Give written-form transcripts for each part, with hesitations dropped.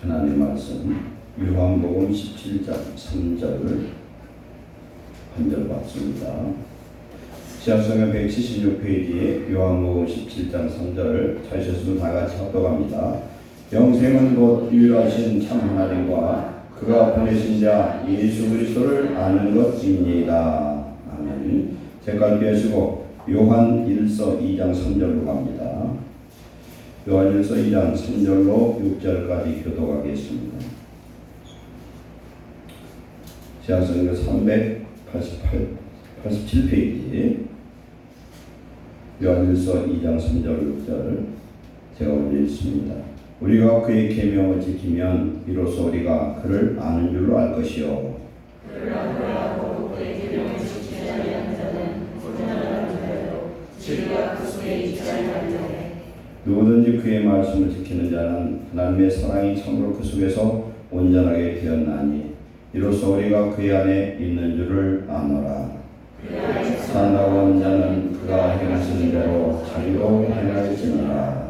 하나님의 말씀 요한복음 17장 3절을 한 절 봤습니다. 시약성경 176페이지에 요한복음 17장 3절을 찾으셨으면 다 같이 합독합니다. 영생은 곧 유일하신 참 하나님과 그가 보내신 자 예수 그리스도를 아는 것입니다. 아멘. 색깔 떼시고 요한 1서 2장 3절로 갑니다. 요한 1서 2장 3절로 6절까지 교독하겠습니다. 시약성경 387페이지 요한 1서 2장 3절 6절 제가 올려 있습니다. 우리가 그의 계명을 지키면 이로써 우리가 그를 아는 줄로 알 것이요. 그를 알고 그의 계명을 지키지 아니하는 자는 거짓말하는 자요 진리가 그 속에 있지 아니하는 자요. 누구든지 그의 말씀을 지키는 자는 하나님의 사랑이 참으로 그 속에서 온전하게 되었나니 이로써 우리가 그의 안에 있는 줄을 아노라. 산다고 하는 자는 그가 행하시는 대로 자기도 행하였으니라.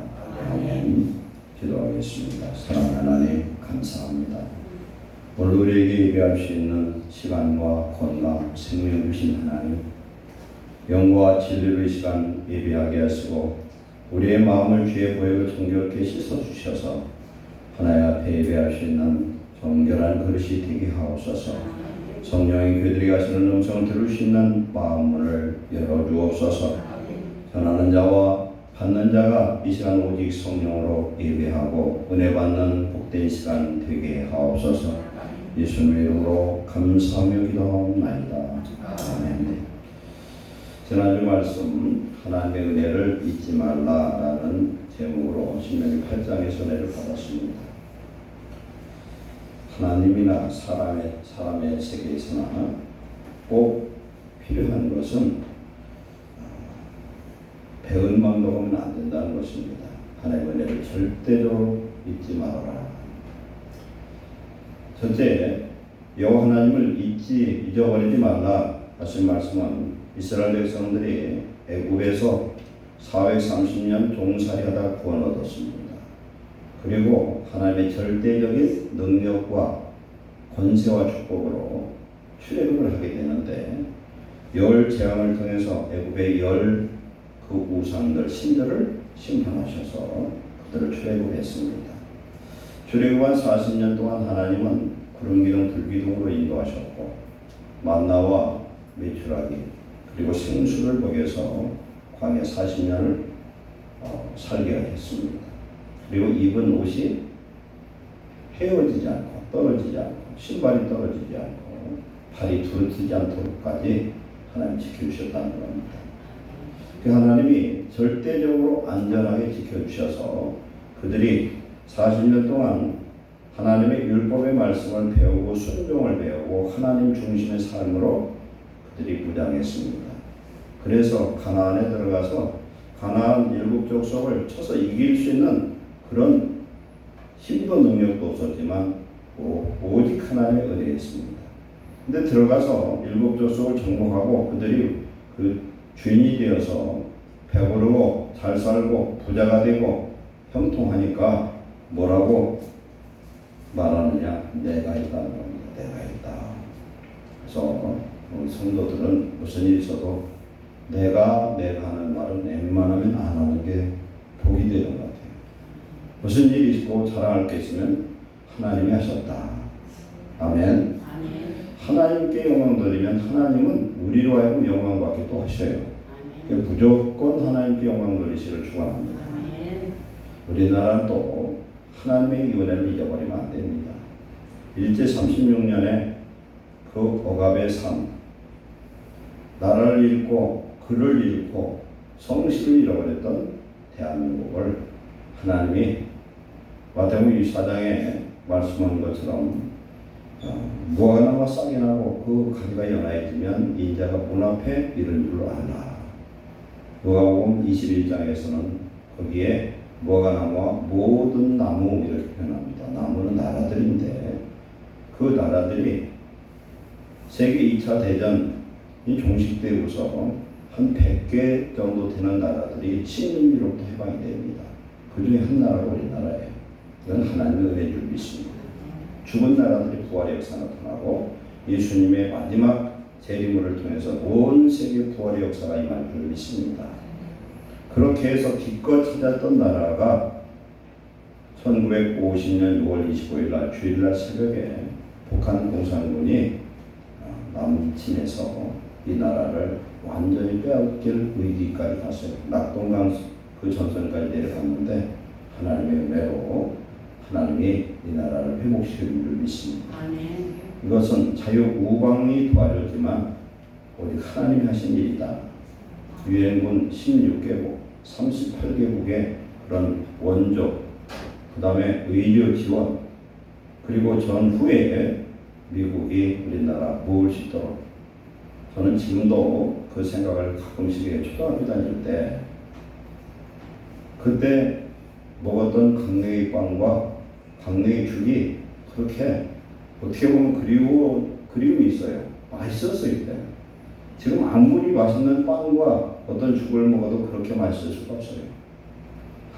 아멘. 기도하겠습니다. 사랑하는 하나님 감사합니다. 오늘 우리에게 예배할 수 있는 시간과 건강, 생명 주신 하나님, 영과 진리로 이 시간 예배하게 하시고 우리의 마음을 주의 보혈로 정결케 씻어주셔서 하나님 앞에 예배할 수 있는 정결한 그릇이 되게 하옵소서. 성령이 그들이 하시는 음성을 들을 수 있는 마음문을 열어주옵소서. 전하는 자와 받는 자가 이 시간 오직 성령으로 예배하고 은혜 받는 복된 시간 되게 하옵소서. 예수님의 이름으로 감사하며 기도하옵나이다. 아멘. 지난주 말씀 하나님의 은혜를 잊지 말라라는 제목으로 신명기 8장에서 은혜를 받았습니다. 하나님이나 사람의 세계에서나 꼭 필요한 것은 배운 마음으로 하면 안 된다는 것입니다. 하나님의 은혜를 절대로 잊지 말아라. 첫째, 여호와 하나님을 잊어버리지 말라 하신 말씀은 이스라엘 백성들이 애굽에서 430년 종살이하다 구원 얻었습니다. 그리고 하나님의 절대적인 능력과 권세와 축복으로 출애굽을 하게 되는데 열 재앙을 통해서 애굽의 열 그 우상들, 신들을 심판하셔서 그들을 출애굽했습니다. 출애굽한 40년 동안 하나님은 구름기둥, 들기둥으로 인도하셨고 만나와 메추라기 그리고 생수를 먹여서 광야 40년을 살게 했습니다. 그리고 입은 옷이 헤어지지 않고 떨어지지 않고 신발이 떨어지지 않고 발이 두르트지 않도록까지 하나님 지켜주셨다는 겁니다. 그 하나님이 절대적으로 안전하게 지켜주셔서 그들이 40년 동안 하나님의 율법의 말씀을 배우고 순종을 배우고 하나님 중심의 삶으로 그들이 무장했습니다. 그래서 가나안에 들어가서 가나안 일곱 족속을 쳐서 이길 수 있는 그런 힘도 능력도 없었지만 오직 하나님의 은혜였습니다. 근데 들어가서 일곱 족속을 정복하고 그들이 그 주인이 되어서 배부르고 잘 살고 부자가 되고 형통하니까 뭐라고 말하느냐? 내가 있다는 겁니다. 내가 있다. 그래서 우리 성도들은 무슨 일이 있어도 내가 하는 말은 웬만하면 안 하는 게 복이 되는 것 같아요. 무슨 일이 있고 자랑할 게 있으면 하나님이 하셨다. 아멘. 하나님께 영광 돌리면 하나님은 우리로 하여금 영광 받게 또 하셔요. 무조건 하나님께 영광 돌리시기를 축원합니다. 우리나라는 또 하나님의 은혜를 잊어버리면 안 됩니다. 일제 36년에 그 억압의 삶, 나라를 잃고 글을 잃고 성실을 잃어버렸던 대한민국을 하나님이 마태복음 24장에 말씀한 것처럼 무화과 나무가 싹이 나고 그 가지가 연하해지면 인자가 문 앞에 이른 줄로 알라. 누가복음 21장에서는 거기에 무화과 나무와 모든 나무 이렇게 표현합니다. 나무는 나라들인데 그 나라들이 세계 2차 대전이 종식되고서 한 100개 정도 되는 나라들이 식민지로부터 해방이 됩니다. 그 중에 한 나라가 우리나라예요. 이건 하나님의 은혜인 줄 믿습니다. 죽은 나라들이 부활의 역사 나타나고 예수님의 마지막 재림을 통해서 온 세계 부활의 역사가 임할 줄 믿습니다. 그렇게 해서 기껏 찾았던 나라가 1950년 6월 25일 날 주일날 새벽에 북한 공산군이 남침해서 이 나라를 완전히 빼앗길 위기까지 갔어요. 낙동강 그 전선까지 내려갔는데 하나님의 은혜로 하나님이 이 나라를 회복시키는 줄 믿습니다. 아멘. 이것은 자유우방이 도와줬지만 오직 하나님이 하신 일이다. 유엔군 16개국, 38개국의 그런 원조, 그 다음에 의료 지원, 그리고 전후에 미국이 우리나라 도울 수 있도록 저는 지금도 그 생각을 가끔씩 초등학교 다닐 때 그때 먹었던 강냉이 빵과 강냉이 죽이 그렇게 어떻게 보면 그리움이 있어요. 맛있었어요 그때. 지금 아무리 맛있는 빵과 어떤 죽을 먹어도 그렇게 맛있을 수가 없어요.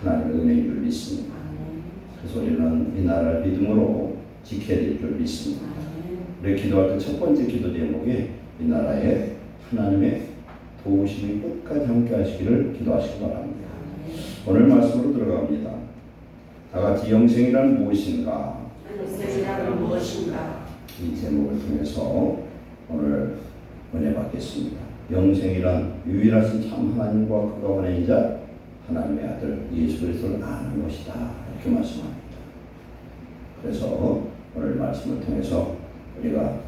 하나님의 은혜인 줄 믿습니다. 그래서 우리는 이 나라를 믿음으로 지켜야 될 줄 믿습니다. 우리 기도할 때 첫 번째 기도 제목이 이 나라에 하나님의 도우심이 끝까지 함께 하시기를 기도하시기 바랍니다. 오늘 말씀으로 들어갑니다. 다 같이 영생이란 무엇인가? 영생이란 무엇인가? 이 제목을 통해서 오늘 은혜 받겠습니다. 영생이란 유일하신 참 하나님과 그가 원하는 자 하나님의 아들 예수 그리스도를 아는 것이다. 이렇게 말씀합니다. 그래서 오늘 말씀을 통해서 우리가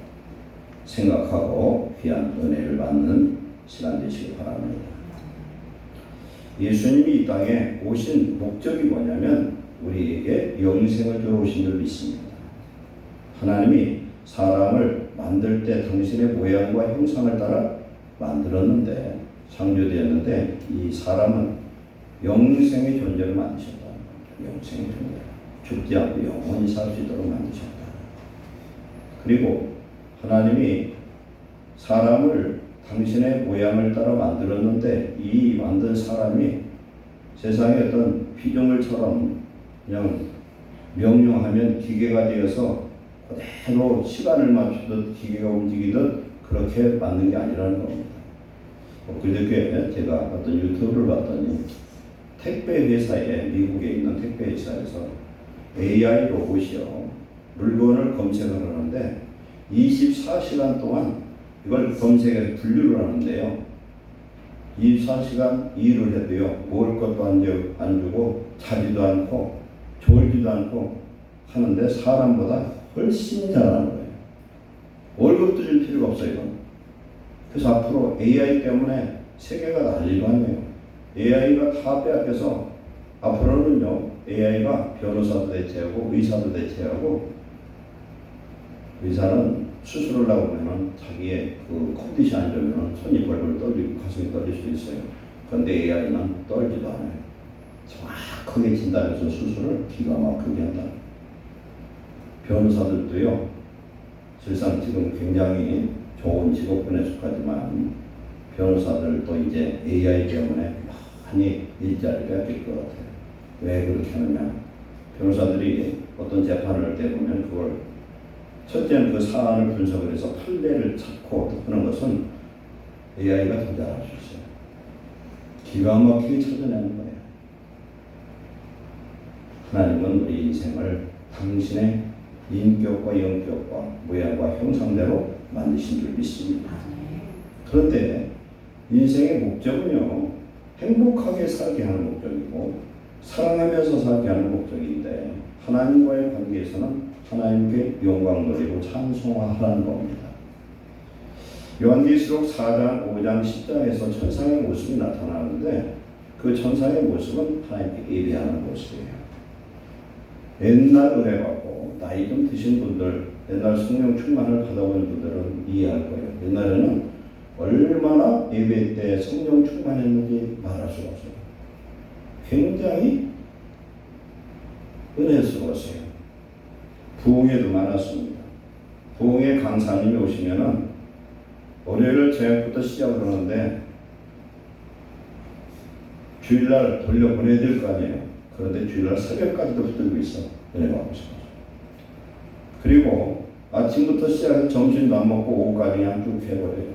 생각하고 귀한 은혜를 받는 시간 되시기 바랍니다. 예수님이 이 땅에 오신 목적이 뭐냐면 우리에게 영생을 주러 오신 줄 믿습니다. 하나님이 사람을 만들 때 당신의 모양과 형상을 따라 만들었는데 창조되었는데 이 사람은 영생의 존재를 만드셨다. 영생의 존재. 죽지 않고 영원히 살 수 있도록 만드셨다. 그리고 하나님이 사람을 당신의 모양을 따라 만들었는데 이 만든 사람이 세상의 어떤 피조물처럼 그냥 명령하면 기계가 되어서 그대로 시간을 맞추듯 기계가 움직이듯 그렇게 만든 게 아니라는 겁니다. 그저께 제가 어떤 유튜브를 봤더니 택배 회사에 미국에 있는 택배 회사에서 AI 로봇이요 물건을 검색을 하는데 24시간 동안 이걸 검색해서 분류를 하는데요. 24시간 일을 해도요 먹을 것도 안 주고 자지도 않고 졸지도 않고 하는데 사람보다 훨씬 잘하는 거예요. 월급도 줄 필요가 없어요. 이건. 그래서 앞으로 AI 때문에 세계가 난리가 아니에요. AI가 다 빼앗겨서 앞으로는요 AI가 변호사도 대체하고 의사도 대체하고 의사는 수술을 하고 보면 자기의 그 컨디션이 안 좋으면 손이 벌벌 떨리고 가슴이 떨릴 수도 있어요. 그런데 AI는 떨지도 않아요. 정확하게 진단해서 수술을 기가 막히게 한다. 변호사들도요 실상 지금 굉장히 좋은 직업군에 속하지만 변호사들도 이제 AI 때문에 많이 일자리를 뺏길 것 같아요. 왜 그렇게 하느냐? 변호사들이 어떤 재판을 할 때 보면 그걸 첫째는 그 사안을 분석을 해서 판례를 찾고 하는 것은 AI가 더 잘할 수 있어요. 기가 막히게 찾아내는 거예요. 하나님은 우리 인생을 당신의 인격과 영격과 모양과 형상대로 만드신 줄 믿습니다. 그런데 인생의 목적은요 행복하게 살게 하는 목적이고 사랑하면서 살게 하는 목적인데 하나님과의 관계에서는 하나님께 영광 돌리고 찬송하라는 겁니다. 요한계시록 4장, 5장, 10장에서 천상의 모습이 나타나는데 그 천상의 모습은 하나님께 예배하는 모습이에요. 옛날 은혜 받고 나이 좀 드신 분들, 옛날 성령 충만을 받아본 분들은 이해할 거예요. 옛날에는 얼마나 예배 때 성령 충만했는지 말할 수가 없어요. 굉장히 은혜스러웠어요. 부흥회도 많았습니다. 부흥회 강사님이 오시면은 월요일 저녁부터 시작을 하는데 주일날 돌려보내야 될 거 아니에요. 그런데 주일날 새벽까지도 붙들고 있어. 은혜 받고 싶어서. 그리고 아침부터 시작해서 점심도 안 먹고 오후까지 그냥 쭉 해버려요.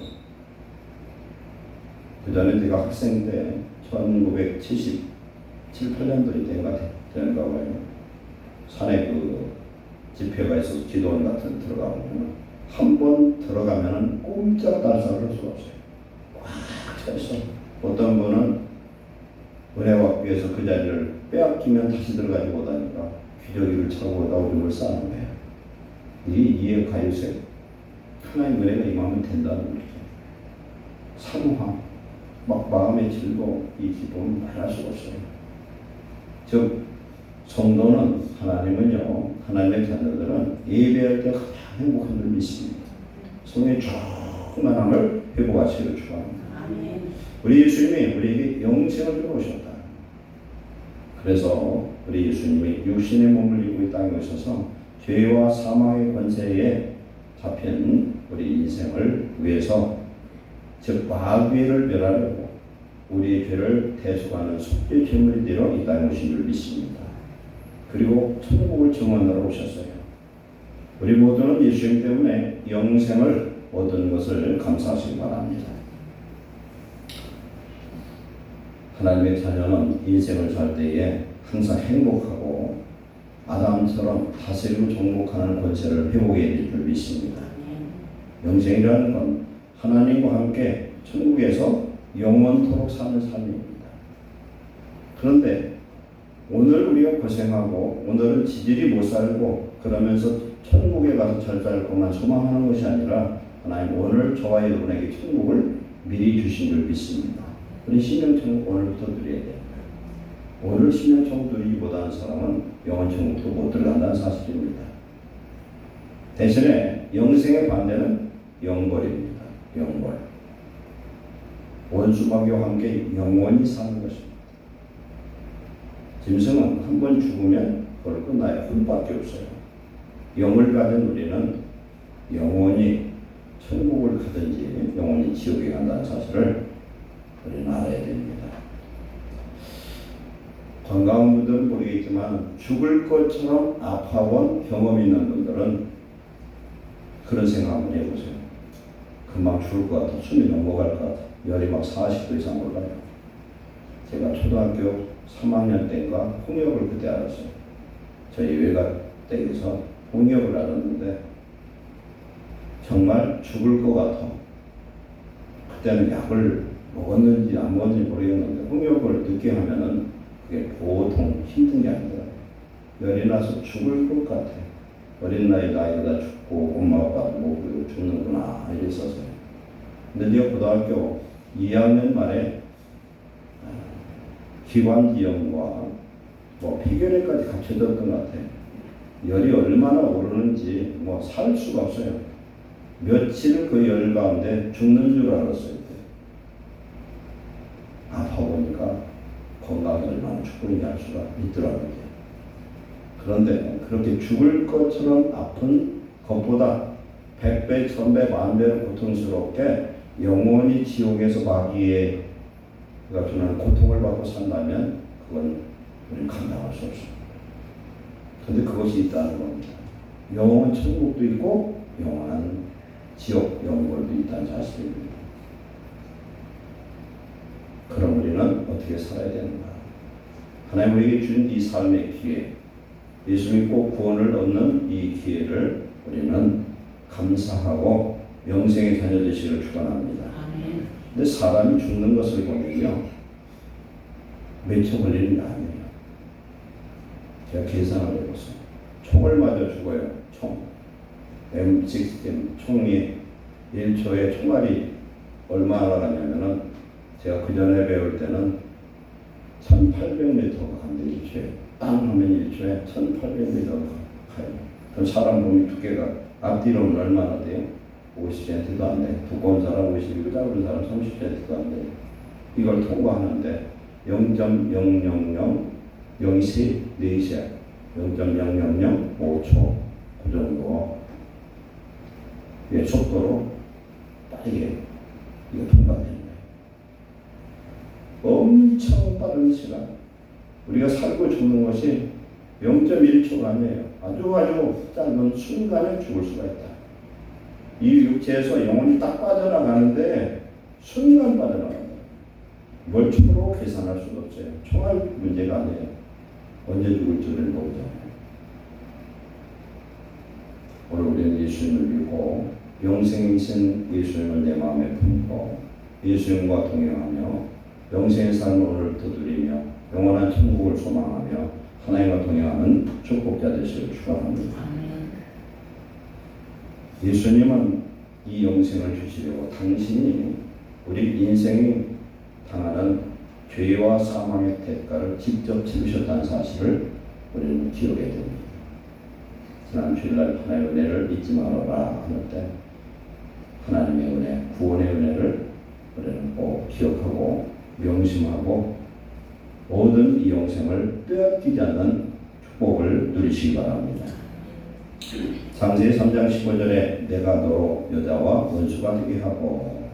그 전에 제가 학생 때 1977, 8년도에 된 것 같아요. 된가 봐요. 산에 그 집회가 있어서 기도원 같은 데 들어가보면 한 번 들어가면은 꼼짝 달싹을 할 수가 없어요. 꽉 차있어. 어떤 분은 은혜 받기 위해서 그 자리를 빼앗기면 다시 들어가지 못하니까 기저귀를 차고 나오줌을 싸는 거예요. 이게 이해 가요세요. 하나님 은혜가 임하면 된다는 거죠. 사모함, 막 마음의 즐거움, 이 기쁨은 말할 수가 없어요. 즉 성도는 하나님은요, 하나님의 자녀들은 예배할 때 가장 행복한 줄 믿습니다. 성의 충만함을 회복하시기를 축원합니다. 우리 예수님이 우리에게 영생을 주러 오셨다. 그래서 우리 예수님이 육신의 몸을 입고 이 땅에 오셔서 죄와 사망의 권세에 잡힌 우리 인생을 위해서, 즉 마귀를 멸하려고 우리의 죄를 대속하는 속죄 제물이 되어 이 땅에 오신 줄 믿습니다. 그리고 천국을 증언하러 오셨어요. 우리 모두는 예수님 때문에 영생을 얻은 것을 감사하시기 바랍니다. 하나님의 자녀는 인생을 살 때에 항상 행복하고 아담처럼 다스리고 정복하는 권세를 회복해야 될 줄 믿습니다. 영생이라는 건 하나님과 함께 천국에서 영원토록 사는 삶입니다. 그런데 오늘 우리가 고생하고 오늘은 지질이 못 살고 그러면서 천국에 가서 잘 살 것만 소망하는 것이 아니라 하나님 오늘 저와 여러분에게 천국을 미리 주신 줄 믿습니다. 우리 신명천국 오늘부터 누려야 돼요. 오늘 신명천국 누리지 못하는 사람은 영원천국도 못 들어간다는 사실입니다. 대신에 영생의 반대는 영벌입니다. 영벌. 원수마귀와 함께 영원히 사는 것입니다. 짐승은 한 번 죽으면 그걸 끝나요. 혼밖에 없어요. 영을 가진 우리는 영원히 천국을 가든지 영원히 지옥에 간다는 사실을 우리는 알아야 됩니다. 건강한 분들은 모르겠지만 죽을 것처럼 아파본 경험 있는 분들은 그런 생각 한번 해보세요. 금방 죽을 것 같아. 숨이 넘어갈 것 같아. 열이 막 40도 이상 올라요. 제가 초등학교 3학년 때인가 홍역을 그때 알았어요. 저희 외가댁에서 홍역을 알았는데 정말 죽을 것 같아. 그때는 약을 먹었는지 안 먹었는지 모르겠는데 홍역을 늦게 하면은 그게 보통 힘든 게 아니더라고요. 열이 나서 죽을 것 같아. 어린 나이도 아이가 죽고 엄마 아빠도 못 보고 죽는구나 이랬었어요. 근데 내가 고등학교 2학년 말에 기관지염과 뭐 폐결핵까지 갖춰졌던 것 같아요. 열이 얼마나 오르는지 뭐 살 수가 없어요. 며칠 그 열 가운데 죽는 줄 알았어요. 아파 보니까 건강이 얼마나 축복인지 알 수가 있더라고요. 그런데 그렇게 죽을 것처럼 아픈 것보다 100배, 1000배, 10,000배로 고통스럽게 영원히 지옥에서 마귀의 그가 주는 고통을 받고 산다면 그건 우리는 감당할 수 없습니다. 그런데 그것이 있다는 겁니다. 영원한 천국도 있고 영원한 지옥, 영월도 있다는 사실입니다. 그럼 우리는 어떻게 살아야 되는가? 하나님 우리에게 주신 이 삶의 기회, 예수 믿고 구원을 얻는 이 기회를 우리는 감사하고 영생의 자녀 되시기를 축원합니다. 근데 사람이 죽는 것을 보면요, 몇 초 걸리는 게 아니에요. 제가 계산을 해봤어요. 총을 맞아 죽어요. 총. M16 총이 1초에 총알이 얼마나 가냐면은 제가 그 전에 배울 때는 1800m가 간대 1초에. 땅 하면 1초에 1800m가 가요. 그럼 사람 몸이 두께가 앞뒤로는 얼마나 돼요? 50cm도 안 돼. 두꺼운 사람 50이고 짧은 사람 30cm도 안 돼. 이걸 통과하는데 0.000 0이 4샷 0.000 5초 그 정도 속도로 빠르게 이거 통과되는 거예요. 엄청 빠른 시간. 우리가 살고 죽는 것이 0.1초가 아니에요. 아주 짧은 순간에 죽을 수가 있다. 이 육체에서 영혼이 딱 빠져나가는데 순간 빠져나간다. 뭘 초로 계산할 수가 없어요. 총알 문제가 아니에요. 언제 죽을지를 모르잖아요. 오늘 우리는 예수님을 믿고 영생이신 예수님을 내 마음에 품고 예수님과 동행하며 영생의 삶을 오늘부터 누리며 영원한 천국을 소망하며 하나님과 동행하는 축복자 되시길 축원합니다. 예수님은 이 영생을 주시려고 당신이 우리 인생이 당하는 죄와 사망의 대가를 직접 치르셨다는 사실을 우리는 기억해야 됩니다. 지난 주일날 하나님의 은혜를 잊지 말아라 하는 때 하나님의 은혜, 구원의 은혜를 우리는 꼭 기억하고 명심하고 모든 이 영생을 빼앗기지 않는 축복을 누리시기 바랍니다. 창세기 3장 15절에 내가 너로 여자와 원수가 되게 하고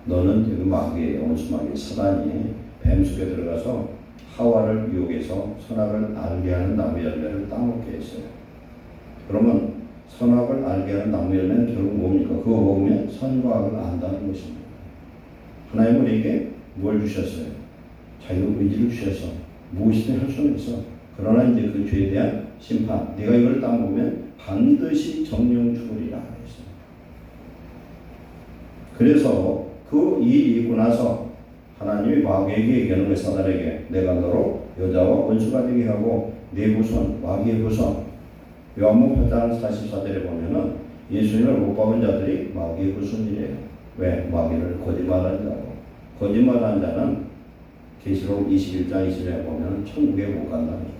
너는 그 마귀의 원수 마귀 사단이 뱀 속에 들어가서 하와를 유혹해서 선악을 알게 하는 나무 열매를 따먹게 했어요. 그러면 선악을 알게 하는 나무 열매는 결국 뭡니까? 그거 먹으면 선과 악을 안다는 것입니다. 하나님은 우리에게 뭘 주셨어요? 자유 의지를 주셔서 무엇이든 할 수는 있어. 그러나 이제 그 죄에 대한 심판, 내가 이걸 따먹으면 반드시 정령 죽으리라 했어요. 그래서 그 일이 있고 나서 하나님이 마귀에게 얘기하는 거예요. 사단에게 내가 너로 여자와 원수가 되게 하고 내 후손, 마귀의 후손. 요한복음 8장 44절에 보면은 예수님을 못 박은 자들이 마귀의 후손이래요. 왜? 마귀를 거짓말하는 자고. 거짓말하는 자는 계시록 21장 20절에 보면 천국에 못 간다는 거예요.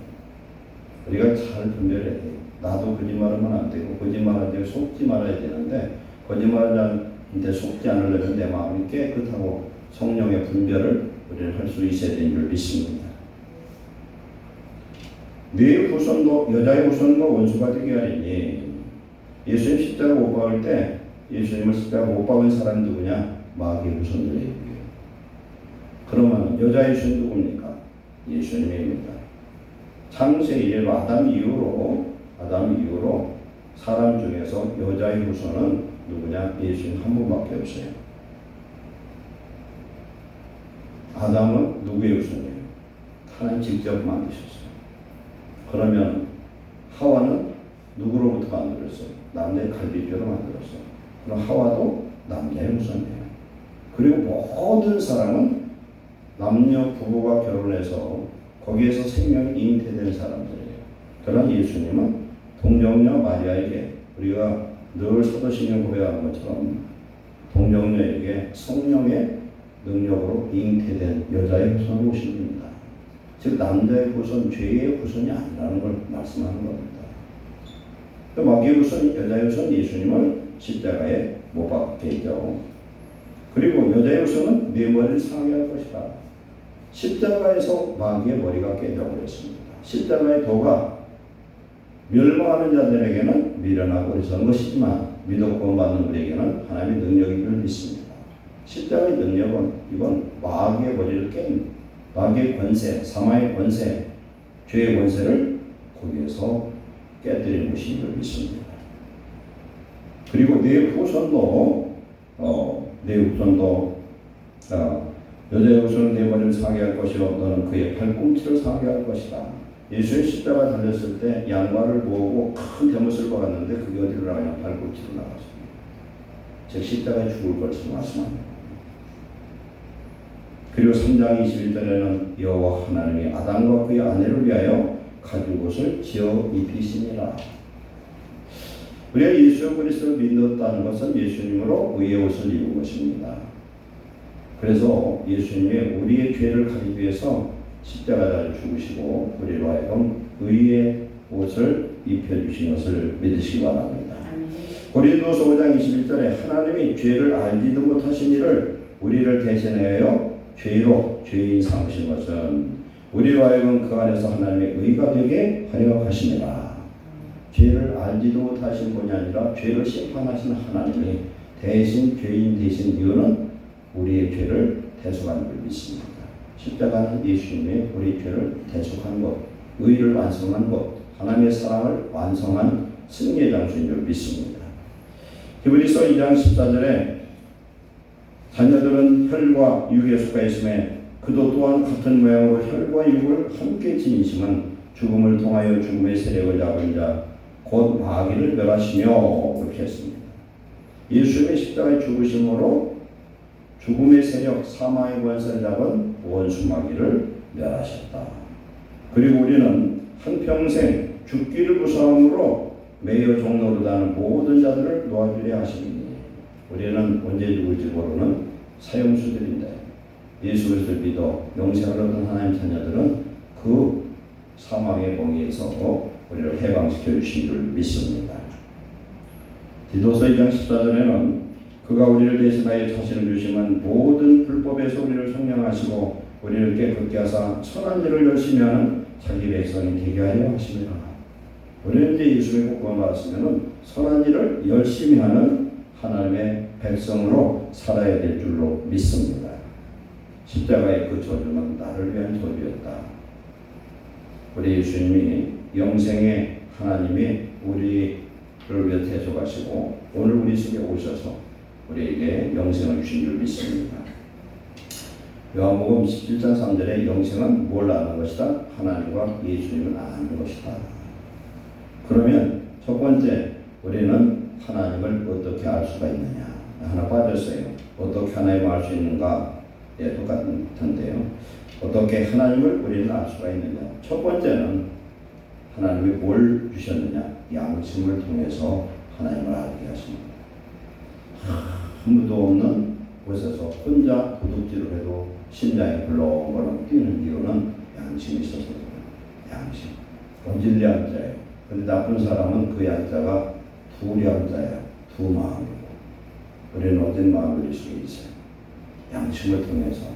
우리가 잘 분별해야 돼요. 나도 거짓말하면 안 되고 거짓말하는데 속지 말아야 되는데 거짓말하는데 속지 않으려면 내 마음이 깨끗하고 성령의 분별을 우리는 할 수 있어야 되는 줄 믿습니다. 네 후손도 여자의 후손과 원수가 되게 하리니 예수님 십자가 못 박을 때 예수님을 십자가 못 박은 사람이 누구냐? 마귀의 후손들이에요. 그러면 여자의 후손 누굽니까? 예수님입니다. 창세기 아담 이후로 사람 중에서 여자의 후손은 누구냐? 예수님 한 분밖에 없어요. 아담은 누구의 후손이에요? 하나님 직접 만드셨어요. 그러면 하와는 누구로부터 만들었어요? 남자의 갈비뼈로 만들었어요. 그럼 하와도 남자의 후손이에요. 그리고 모든 사람은 남녀 부부가 결혼해서 거기에서 생명이 잉태된 사람들이에요. 그러나 예수님은 동정녀 마리아에게 우리가 늘 사도신경 고백하는 것처럼 동정녀에게 성령의 능력으로 잉태된 여자의 후손이 오신 겁니다. 즉 남자의 후손, 죄의 후손이 아니라는 걸 말씀하는 겁니다. 마귀의 후손, 여자의 후손 예수님을 십자가에 못 박게 했죠. 그리고 여자의 후손은 네 머리를 상하게 할 것이다. 십자가에서 마귀의 머리가 깨져버렸습니다. 십자가의 도가 멸망하는 자들에게는 미련하고 어리석은 것이지만 믿어 구원받는 우리에게는 하나님의 능력인 줄 믿습니다. 십자가의 능력은 이건 마귀의 머리를 깬 마귀의 권세, 사망의 권세, 죄의 권세를 거기에서 깨뜨리는 것인 줄 믿습니다. 그리고 내 후손도 여자의 후손은 내 머리를 상하게 할 것이요 너는 그의 팔꿈치를 상하게 할 것이다. 예수의 십자가 달렸을 때 양말을 모으고 큰 대못을 박았는데 그게 어디로 나가냐? 팔꿈치로 나갔습니다. 즉 십자가에 죽을 것을 말씀합니다. 그리고 3장 21절에는 여호와 하나님이 아담과 그의 아내를 위하여 가죽옷을 지어 입히시니라. 우리가 예수 그리스도를 믿었다는 것은 예수님으로 의의 옷을 입은 것입니다. 그래서 예수님이 우리의 죄를 가리기 위해서 십자가를 죽으시고 우리로 하여금 의의 옷을 입혀주신 것을 믿으시기 바랍니다. 고린도서 5장 21절에 하나님이 죄를 알지도 못하신 이를 우리를 대신하여 죄로 죄인 삼으신 것은 우리로 하여금 그 안에서 하나님의 의가 되게 하려 하심이라. 죄를 알지도 못하신 분이 아니라 죄를 심판하신 하나님이 대신 죄인 되신 이유는 우리의 죄를 대속하는 걸 믿습니다. 십자가는 예수님의 우리 죄를 대속한 것, 의를 완성한 것, 하나님의 사랑을 완성한 승리의 장소인 줄 믿습니다. 히브리서 2장 14절에 자녀들은 혈과 육에 속하 있음에 그도 또한 같은 모양으로 혈과 육을 함께 지니심은 죽음을 통하여 죽음의 세력을 잡은 자 곧 마귀를 멸하시며 그렇게 했습니다. 예수님의 십자가의 죽으심으로 죽음의 세력 사망의 권세를 잡은 원수 마귀를 멸하셨다. 그리고 우리는 한평생 죽기를 무서움으로 매여 종노릇하는 모든 자들을 놓아주려 하시니 우리는 언제 죽을지 모르는 사형수들인데 예수 그리스도를 믿어 영생을 얻은 하나님 자녀들은 그 사망의 공의에서 우리를 해방시켜 주신 줄 믿습니다. 디도서 2장 14절에는 그가 우리를 대신하여 자신을 주시면 모든 불법에서 우리를 성령하시고 우리를 깨끗게 하사 선한 일을 열심히 하는 자기 백성이 되게 하려 하십니다. 우리는 이제 예수님의 구원을 받았으면 선한 일을 열심히 하는 하나님의 백성으로 살아야 될 줄로 믿습니다. 십자가의 그 저주는 나를 위한 저주였다. 우리 예수님이 영생의 하나님이 우리를 위해 대속하시고 오늘 우리 속에 오셔서 우리에게 영생을 주신 줄 믿습니다. 요한복음 17장 3절에 영생은 뭘 아는 것이다? 하나님과 예수님을 아는 것이다. 그러면 첫 번째 우리는 하나님을 어떻게 알 수가 있느냐? 하나 빠졌어요. 어떻게 하나님을 알 수 있는가? 예, 똑같은 텐데요. 어떻게 하나님을 우리는 알 수가 있느냐? 첫 번째는 하나님이 뭘 주셨느냐? 양심을 통해서 하나님을 알게 하십니다. 아무도 없는 곳에서 혼자 도둑질을 해도 심장이 벌렁벌렁 뛰는 이유는 양심이 있어서 그래요. 양심. 어질리 양자예요. 그런데 나쁜 사람은 그 양자가 두 양자예요. 두 마음이고. 우리는 어떤 마음을 수 있어요? 양심을 통해서.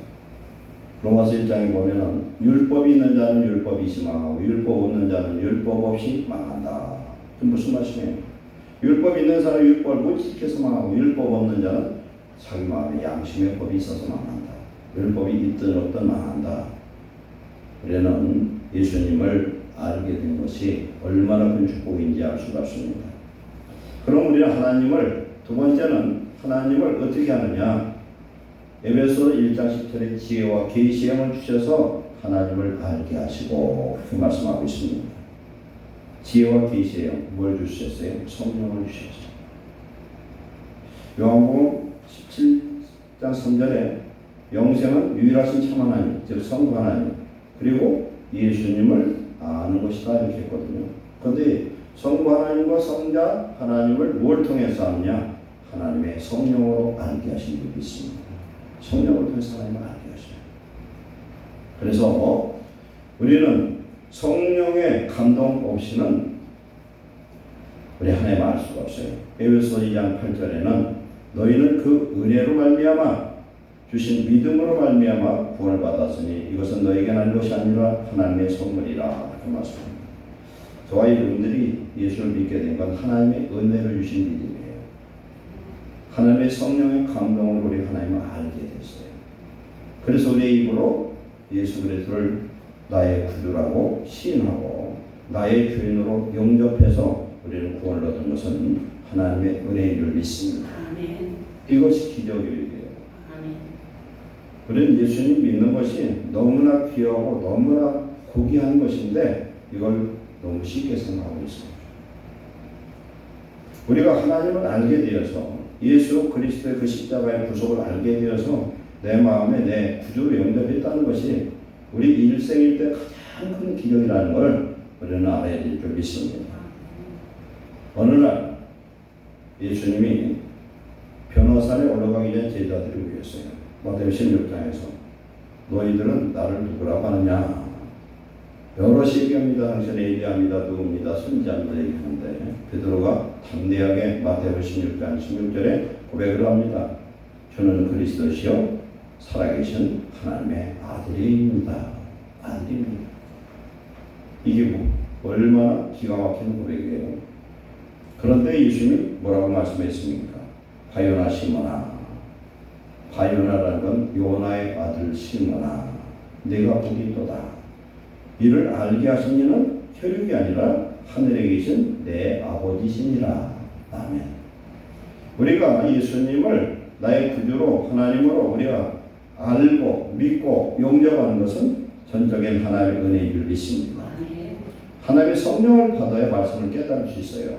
로마서 1장에 보면은 율법이 있는 자는 율법이 망하고 율법 없는 자는 율법 없이 망한다. 무슨 말씀이에요? 율법 있는 사람은 율법을 못 지켜서 망하고 율법 없는 자는 자기 마음에 양심의 법이 있어서 망한다. 율법이 있든 없든 망한다. 우리는 예수님을 알게 된 것이 얼마나 큰 축복인지 알 수가 없습니다. 그럼 우리는 하나님을 두 번째는 하나님을 어떻게 하느냐? 에베소 1장 10절에 지혜와 계시의 영을 주셔서 하나님을 알게 하시고 그렇게 말씀하고 있습니다. 지혜와 계시의 영, 뭘 주셨어요? 성령을 주셨어요. 요한복음 17장 3절에 영생은 유일하신 참 하나님, 즉 성부 하나님, 그리고 예수님을 아는 것이다 이렇게 했거든요. 그런데 성부 하나님과 성자 하나님을 뭘 통해서 아느냐? 하나님의 성령으로 알게 하신 분이 있습니다. 성령을 통해서 하나님을 알게 하셔요. 그래서 우리는 성령의 감동 없이는 우리 하나님을 알 수가 없어요. 에베소 2장 8절에는 너희는 그 은혜로 말미암아 주신 믿음으로 말미암아 구원을 받았으니 이것은 너에게 난 것이 아니라 하나님의 선물이라 이렇게 말씀합니다. 저와 여러분들이 예수를 믿게 된 건 하나님의 은혜를 주신 일이에요. 하나님의 성령의 감동을 우리 하나님을 알게 됐어요. 그래서 우리의 입으로 예수 그리스도를 나의 구주라고 시인하고 나의 주인으로 영접해서 우리는 구원을 얻은 것은 하나님의 은혜인 줄 믿습니다. 아멘. 이것이 기적이에요. 아멘. 우리는 예수님 믿는 것이 너무나 귀하고 너무나 고귀한 것인데 이걸 너무 쉽게 생각하고 있습니다. 우리가 하나님을 알게 되어서 예수 그리스도의 그 십자가의 구속을 알게 되어서 내 마음에 내 구주로 영접했다는 것이 우리 일생일 때 가장 큰 기적이라는 걸 우리는 알아야 될 줄 믿습니다. 어느 날 예수님이 변호산에 올라가기 전에 제자들이 모였어요. 마태복음 16장에서 너희들은 나를 누구라고 하느냐? 여럿이 얘기합니다. 당신은 엘리야입니다. 누굽니다. 선지자입니다. 얘기하는데 베드로가 담대하게 마태복음 16장 16절에 고백을 합니다. 저는 그리스도시요 살아계신 하나님의 아들입니다. 아들입니다. 이게 얼마나 기가 막히는 고백이에요. 그런데 예수님이 뭐라고 말씀했습니까? 바요나 시몬아. 바요나라는 건 요나의 아들 시몬아. 내가 복이 있도다. 이를 알게 하신 이는 혈육이 아니라 하늘에 계신 내 아버지시니라. 아멘. 우리가 예수님을 나의 구주로 하나님으로 우리가 알고 믿고 용접하는 것은 전적인 하나님의 은혜인 줄 믿습니다. 하나님의 성령을 받아야 말씀을 깨달을 수 있어요.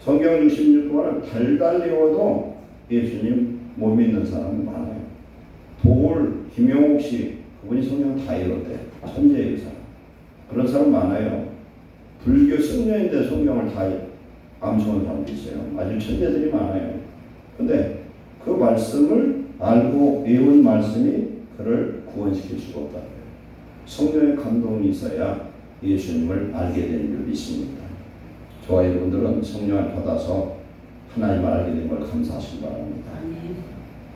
성경 66권을 달달 외워도 예수님 못 믿는 사람은 많아요. 김용옥 씨, 그분이 성경 다 읽었대요. 천재의 사람. 그런 사람 많아요. 불교 승려인데 성경을 다 암송한 사람도 있어요. 아주 천재들이 많아요. 근데 그 말씀을 알고 외운 말씀이 그를 구원시킬 수가 없다. 성령의 감동이 있어야 예수님을 알게 되는 줄 믿습니다. 저와 여러분들은 성령을 받아서 하나님을 알게 된 걸 감사하시기 바랍니다.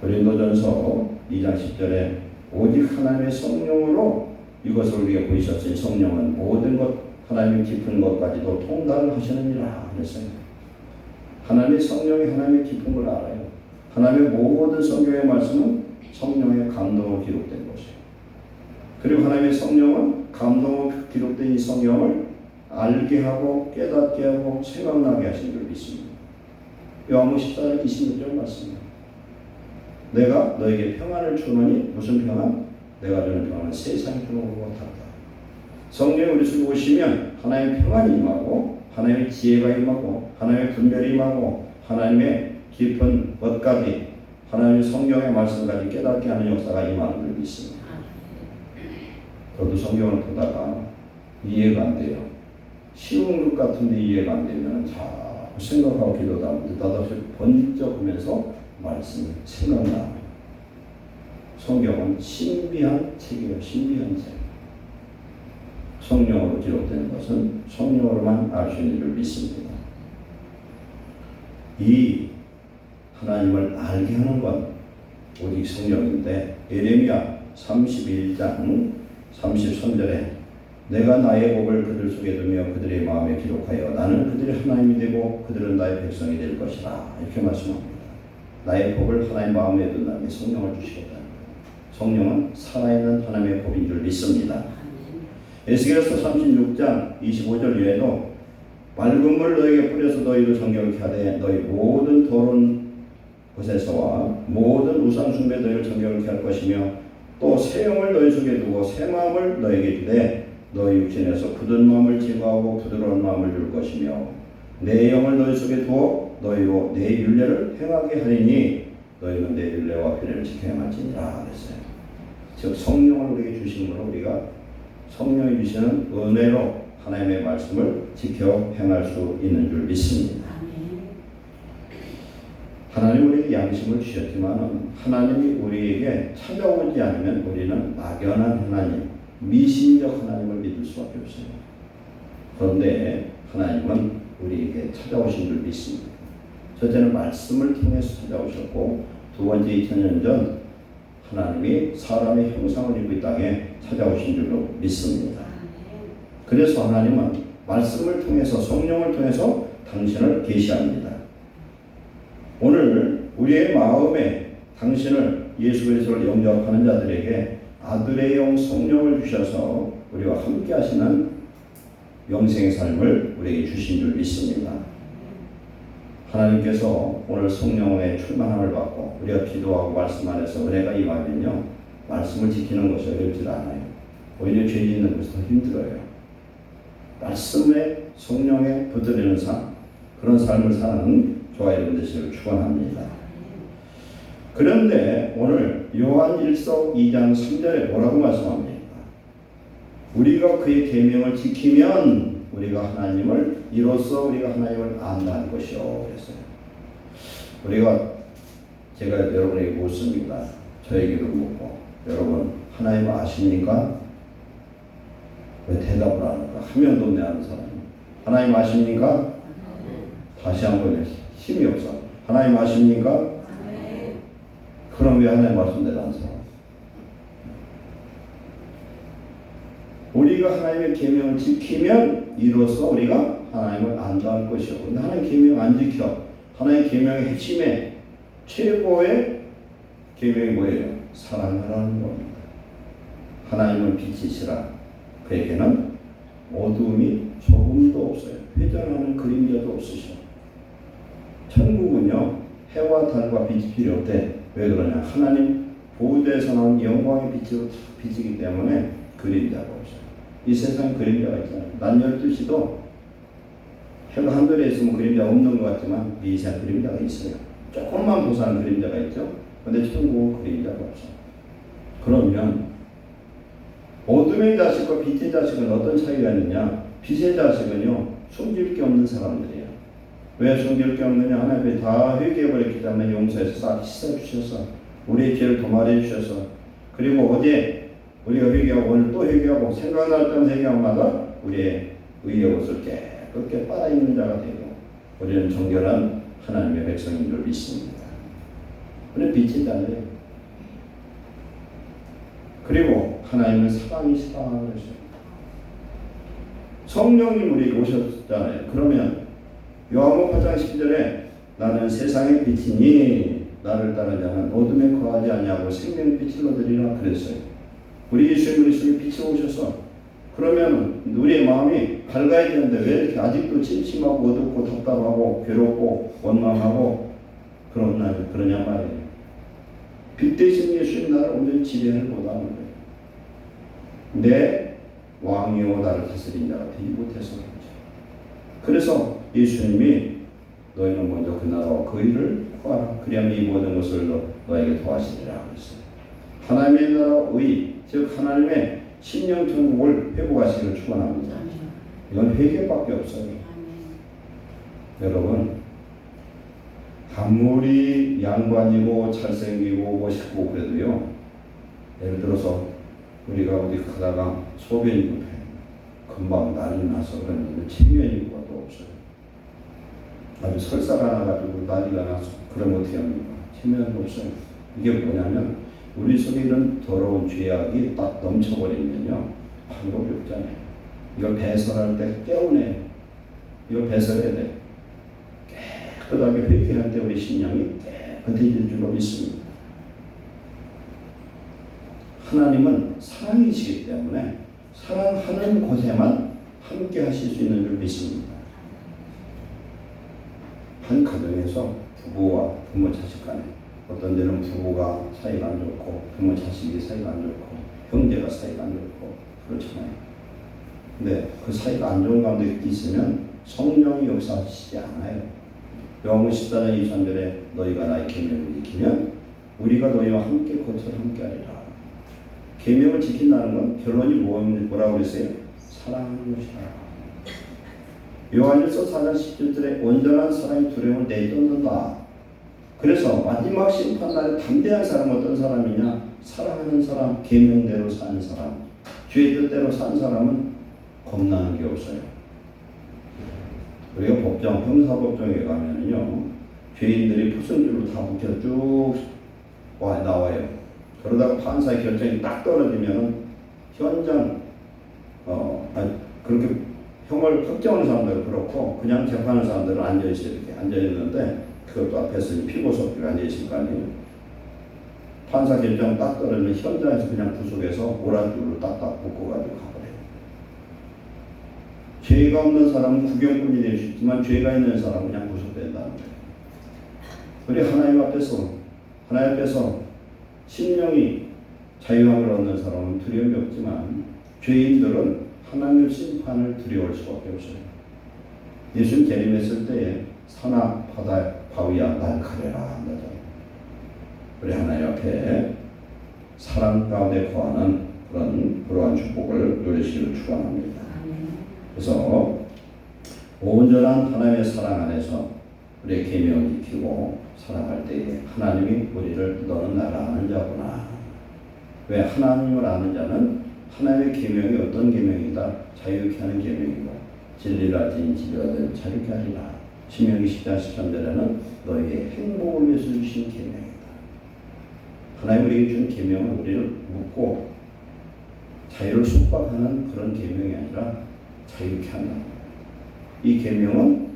고린도전서 2장 10절에 오직 하나님의 성령으로 이것을 우리가 보이셨으니 성령은 모든 것 하나님의 깊은 것까지도 통달을 하시느니라 그랬어요. 하나님의 성령이 하나님의 깊은 걸 알아요. 하나님의 모든 성경의 말씀은 성령의 감동으로 기록된 것이에요. 그리고 하나님의 성령은 감동으로 기록된 이 성경을 알게 하고 깨닫게 하고 생각나게 하신 줄 믿습니다. 요한복음 14장 26절 말씀입니다. 내가 너에게 평안을 주노니 무슨 평안? 내가 주는 평안은 세상이 주는 것과 같다. 성령이 우리 속에 오시면 하나님의 평안이 임하고 하나님의 지혜가 임하고 하나님의 분별이 임하고 하나님의 깊은 것까지 하나님의 성경의 말씀까지 깨닫게 하는 역사가 임하는 줄 믿습니다. 저도 성경을 보다가 이해가 안 돼요. 쉬운 것 같은데 이해가 안 되면 자꾸 생각하고 기도도 하면 느닷없이 번쩍 보면서 말씀이 생각나요. 성경은 신비한 책이에요. 신비한 책. 성령으로 기록된 것은 성령으로만 알 수 있는 줄 믿습니다. 이 하나님을 알게 하는 건 오직 성령인데 예레미야 31장 33절에 내가 나의 법을 그들 속에 두며 그들의 마음에 기록하여 나는 그들의 하나님이 되고 그들은 나의 백성이 될 것이라 이렇게 말씀합니다. 나의 법을 하나님 마음에 둔다는 게 성령을 주시겠다는 거예요. 성령은 살아있는 하나님의 법인 줄 믿습니다. 에스겔서 36장 25절 외에도 맑은 물 너에게 뿌려서 너희도 정결케 하되 너희 모든 더러운 것에서와 모든 우상 숭배 너희를 정결케 할 것이며 또 새 영을 너희 속에 두고 새 마음을 너에게 주되 너희 육신에서 굳은 마음을 제거하고 부드러운 마음을 줄 것이며 내 영을 너희 속에 두어 너희로 내 율례를 행하게 하리니 너희는 내 율례와 규례를 지켜 행할지니라 그랬어요. 즉 성령을 우리에게 주심으로 우리가 성령이 주시는 은혜로 하나님의 말씀을 지켜 행할 수 있는 줄 믿습니다. 하나님 우리에게 양심을 주셨지만 하나님이 우리에게 찾아오지 않으면 우리는 막연한 하나님, 미신적 하나님을 믿을 수밖에 없어요. 그런데 하나님은 우리에게 찾아오신 줄 믿습니다. 첫째는 말씀을 통해서 찾아오셨고 두 번째 2000년 전 하나님이 사람의 형상을 입고 이 땅에 찾아오신 줄로 믿습니다. 그래서 하나님은 말씀을 통해서 성령을 통해서 당신을 계시합니다. 오늘 우리의 마음에 당신을 예수 그리스도를 영접하는 자들에게 아들의 영 성령을 주셔서 우리와 함께 하시는 영생의 삶을 우리에게 주신 줄 믿습니다. 하나님께서 오늘 성령의 충만함을 받고 우리가 기도하고 말씀 안에서 은혜가 임하면요 말씀을 지키는 것이 어렵지 않아요. 오히려 죄 짓는 것이 더 힘들어요. 말씀에 성령에 붙들리는 삶, 그런 삶을 사는 저와 여러분 되시기를 축원합니다. 그런데 오늘 요한 1서 2장 3절에 뭐라고 말씀합니까? 우리가 그의 계명을 지키면 우리가 하나님을 이로써 우리가 하나님을 안다는 것이요 그랬어요. 제가 여러분에게 묻습니다. 저에게도 묻고 여러분 하나님을 아십니까? 왜 대답을 안 할까? 한 명도 없네 하는 사람이. 하나님 아십니까? 다시 한번 힘이 없어. 하나님 아십니까? 그럼 왜 하나님 말씀대로 안 살아? 우리가 하나님의 계명을 지키면 이로써 우리가 하나님을 안다 할 것이요. 근데 하나님 계명 안 지켜. 하나님 계명의 핵심의 최고의 계명이 뭐예요? 사랑하라는 겁니다. 하나님은 빛이시라. 그에게는 어둠이 조금도 없어요. 회전하는 그림자도 없으셔. 천국은요, 해와 달과 빛이 필요 없대. 왜 그러냐? 하나님 보호자에서 나온 영광의 빛이기 때문에 그림자가 없어요. 이 세상에 그림자가 있잖아요. 낮 12시도 해가 하늘에 있으면 그림자 없는 것 같지만 미세한 그림자가 있어요. 조금만 보사한 그림자가 있죠. 근데 천국은 그림자가 없어요. 그러면 어둠의 자식과 빛의 자식은 어떤 차이가 있느냐? 빛의 자식은요, 숨길 게 없는 사람들이에요. 왜 숨길 게 없느냐? 하나님이 다 회개해버렸기 때문에 용서해서 싹 씻어주셔서 우리의 죄를 도말해 주셔서, 그리고 어제 우리가 회개하고 오늘 또 회개하고 생각날 때마다 회개하마다 우리의 의의 옷을 깨끗게 빨아입는 자가 되고 우리는 정결한 하나님의 백성인 줄 믿습니다. 우리는 빛이 있다는. 그리고 하나님은 사랑이시다 그랬어요. 성령님 우리에게 오셨잖아요. 그러면 요한복음 8장 10절에 나는 세상의 빛이니 나를 따르는 자는 어둠에 거하지 아니하고 생명의 빛을 얻으리라 그랬어요. 우리 예수 그리스도의 빛이 오셔서, 그러면 우리의 마음이 밝아야 되는데 왜 이렇게 아직도 침침하고 어둡고 답답하고 괴롭고 원망하고 그러냐 말이에요. 빛 대신 예수님 나를 온전히 지배를 못하는 거예요. 내 왕이요 나를 다스린 자가 되지 못해서 그렇죠. 그래서 예수님이 너희는 먼저 그 나라와 그 일을 구하라. 그리하면 이 모든 것을 너에게 도와주리라 그랬어요. 하나님의 나라의, 즉 하나님의 신령천국을 회복하시기를 축원합니다. 이건 회개밖에 없어요. 여러분, 아무리 양반이고 잘생기고 멋있고 그래도요, 예를 들어서 우리가 어디 가다가 소변이 급해 금방 난리 나서 그러는데 체면이 뭐도 없어요. 아주 설사가 나가지고 난리가 나서 그러면 어떻게 합니까? 체면이 없어요. 이게 뭐냐면 우리 속에 이런 더러운 죄악이 딱 넘쳐버리면요, 방법이 없잖아요. 이걸 배설할 때 깨우내요. 이걸 배설해야 돼. 깨끗하게 회개할 때 우리 신령이 깨끗해질 줄로 믿습니다. 하나님은 사랑이시기 때문에 사랑하는 곳에만 함께 하실 수 있는 줄 믿습니다. 한 가정에서 부부와 부모 자식 간에 어떤 데는 부부가 사이가 안 좋고 부모 자식이 사이가 안 좋고 형제가 사이가 안 좋고 그렇잖아요. 근데 그 사이가 안 좋은 가운데 있으면 성령이 역사하시지 않아요. 요한복음 14장 23절에 너희가 나의 계명을 지키면 우리가 너희와 함께 거처를 함께 하리라. 계명을 지킨다는 건 결론이 뭐라고 그랬어요? 사랑하는 것이다. 요한일서 4장 17절에 온전한 사랑이 두려움을 내쫓는다. 그래서 마지막 심판날에 담대한 사람은 어떤 사람이냐? 사랑하는 사람, 계명대로 사는 사람, 주의 뜻대로 사는 사람은 겁나는 게 없어요. 우리가 법정, 형사법정에 가면은요, 죄인들이 포승줄로 다 묶여 쭉 나와요. 그러다가 판사의 결정이 딱 떨어지면 현장, 그렇게 형을 확정하는 사람들은 그렇고 그냥 재판하는 사람들은 앉아있어요. 이렇게 앉아있는데 그것도 앞에서 피고석들이 앉아있을 거 아니에요. 판사 결정 딱 떨어지면 현장에서 그냥 구속해서 오란줄로 딱딱 묶어가지고 가버려요. 죄가 없는 사람은 구경꾼이 될 수 있지만 죄가 있는 사람은 그냥 구속된다는 거예요. 우리 하나님 앞에서 심령이 자유함을 얻는 사람은 두려움이 없지만 죄인들은 하나님의 심판을 두려워할 수밖에 없어요. 예수님 재림했을 때에 산하 바다 바위야 날 가려라 한다잖아요. 우리 하나님 앞에 사랑 가운데 거하는 그러한 축복을 누리시기를 축원합니다. 그래서 온전한 하나님의 사랑 안에서 우리의 계명을 지키고 살아갈 때에 하나님이 우리를 너는 나를 아는 자구나. 왜? 하나님을 아는 자는 하나님의 계명이 어떤 계명이다? 자유케 하는 계명이고 진리를 알지니 지배하되 자유케 하리라. 신명기 10장 13절에는 너희의 행복을 위해서 주신 계명이다. 하나님 우리에게 준 계명은 우리를 묶고 자유를束縛하는 그런 계명이 아니라 자유케 한다. 이 계명은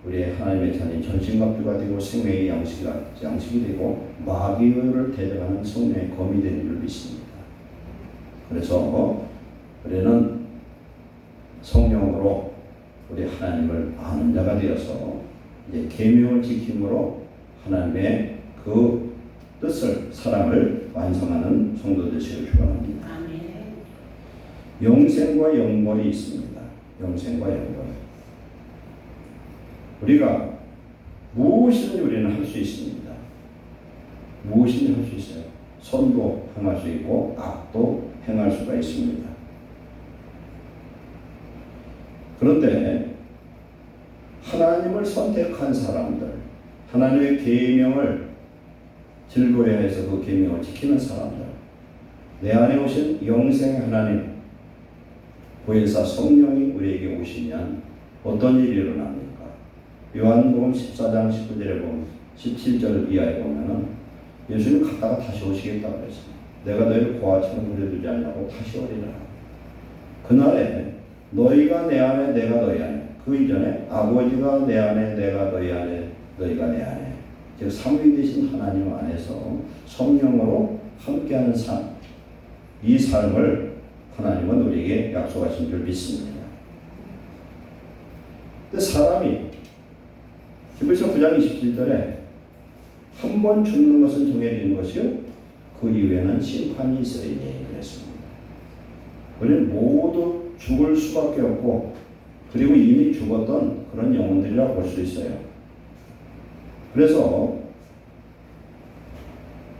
우리의 하나님의 자녀 전신갑주가 되고 생명의 양식이 되고 마귀를 대적하는 성령의 검이 되는 줄 믿습니다. 그래서 우리는 성령으로 우리 하나님을 아는 자가 되어서 이제 계명을 지킴으로 하나님의 그 뜻을 사랑을 완성하는 성도 되시길 축원합니다. 아멘. 영생과 영벌이 있습니다. 영생과 영벌. 우리가 무엇이든지 우리는 할 수 있습니다. 무엇이든지 할 수 있어요. 선도 행할 수 있고 악도 행할 수가 있습니다. 그런데 하나님을 선택한 사람들, 하나님의 계명을 즐거워해서 그 계명을 지키는 사람들, 내 안에 오신 영생 하나님, 보혜사 성령이 우리에게 오시면 어떤 일이 일어납니까? 요한복음 14장 19절에 보면 17절 이하에 보면은 예수님 갔다가 다시 오시겠다고 그랬습니다. 내가 너희를 고아처럼 버려두지 않냐고 다시 오리라. 그날에 너희가 내 안에 내가 너희 안에, 그 이전에 아버지가 내 안에 내가 너희 안에 너희가 내 안에, 즉 삼위 되신 하나님 안에서 성령으로 함께하는 삶, 이 삶을 하나님은 우리에게 약속하신 줄 믿습니다. 근데 사람이 히브리서 9장 27절에 한 번 죽는 것은 정해진 것이요 그 이후에는 심판이 있으리니 그랬습니다. 우리는 모두 죽을 수밖에 없고 그리고 이미 죽었던 그런 영혼들이라고 볼 수 있어요. 그래서